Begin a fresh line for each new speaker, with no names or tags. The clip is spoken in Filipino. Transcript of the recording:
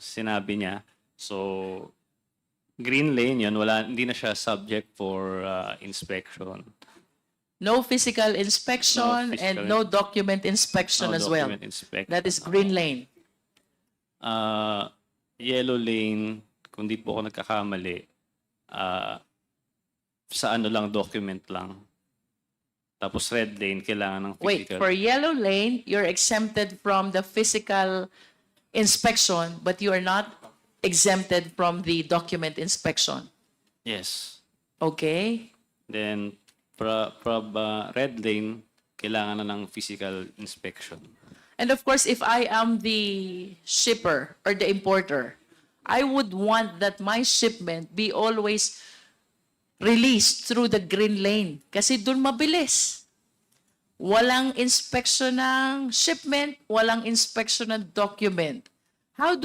sinabi niya. So, green lane yun, hindi na siya subject for inspection.
No physical inspection
No physical-
and no document inspection
No
as well.
document inspection.
That is green lane.
Yellow lane, kung di po ako nagkakamali, sa ano lang, document lang. Tapos red lane, kailangan ng
Wait,
physical.
for yellow lane, you're exempted from the physical inspection, but you are not exempted from the document inspection.
Yes.
Okay?
Then, red lane, kailangan na ng physical inspection.
And of course, if I am the shipper or the importer, I would want that my shipment be always released through the green lane. Kasi dun mabilis. Walang inspection ng shipment, walang inspection ng document. How do